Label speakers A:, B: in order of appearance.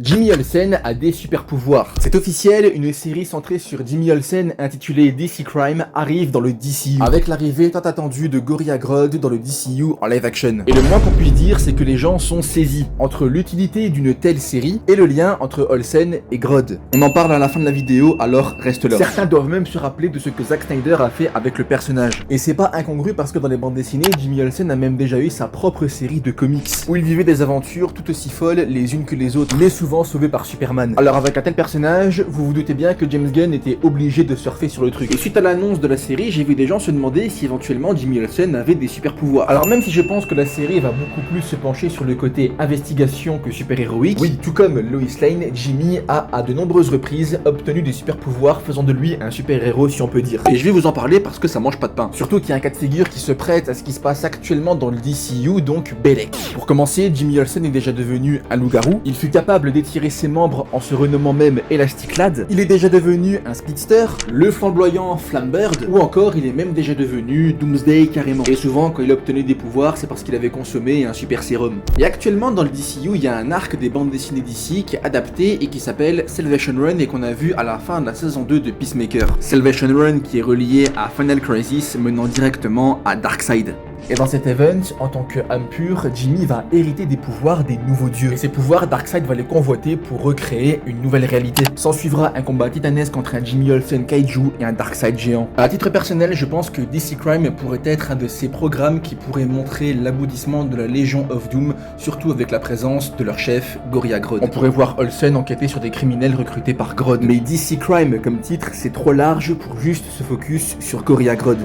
A: Jimmy Olsen a des super pouvoirs. C'est officiel, une série centrée sur Jimmy Olsen intitulée DC Crime arrive dans le DCU, avec l'arrivée tant attendue de Gorilla Grodd dans le DCU en live action. Et le moins qu'on puisse dire, c'est que les gens sont saisis entre l'utilité d'une telle série et le lien entre Olsen et Grodd. On en parle à la fin de la vidéo, alors reste là. Certains doivent même se rappeler de ce que Zack Snyder a fait avec le personnage. Et c'est pas incongru parce que dans les bandes dessinées, Jimmy Olsen a même déjà eu sa propre série de comics, où il vivait des aventures tout aussi folles les unes que les autres, mais souvent sauvé par Superman. Alors avec un tel personnage, vous vous doutez bien que James Gunn était obligé de surfer sur le truc. Et suite à l'annonce de la série, j'ai vu des gens se demander si éventuellement Jimmy Olsen avait des super pouvoirs. Alors même si je pense que la série va beaucoup plus se pencher sur le côté investigation que super-héroïque, oui, tout comme Lois Lane, Jimmy a à de nombreuses reprises obtenu des super pouvoirs faisant de lui un super-héros si on peut dire. Et je vais vous en parler parce que ça mange pas de pain. Surtout qu'il y a un cas de figure qui se prête à ce qui se passe actuellement dans le DCU, donc Belek. Pour commencer, Jimmy Olsen est déjà devenu un loup-garou. Il fut capable d'étirer ses membres en se renommant même Elastic Lad. Il est déjà devenu un speedster, le flamboyant Flambird, ou encore il est même déjà devenu Doomsday carrément. Et souvent quand il obtenait des pouvoirs, c'est parce qu'il avait consommé un super sérum. Et actuellement dans le DCU, il y a un arc des bandes dessinées DC qui est adapté et qui s'appelle Salvation Run et qu'on a vu à la fin de la saison 2 de Peacemaker. Salvation Run qui est relié à Final Crisis menant directement à Darkseid. Et dans cet event, en tant qu'âme pure, Jimmy va hériter des pouvoirs des nouveaux dieux. Et ces pouvoirs, Darkseid va les convoiter pour recréer une nouvelle réalité. S'en suivra un combat titanesque entre un Jimmy Olsen kaiju et un Darkseid géant. À titre personnel, je pense que DC Crime pourrait être un de ces programmes qui pourrait montrer l'aboutissement de la Légion of Doom, surtout avec la présence de leur chef, Gorilla Grodd. On pourrait voir Olsen enquêter sur des criminels recrutés par Grodd. Mais DC Crime comme titre, c'est trop large pour juste se focus sur Gorilla Grodd.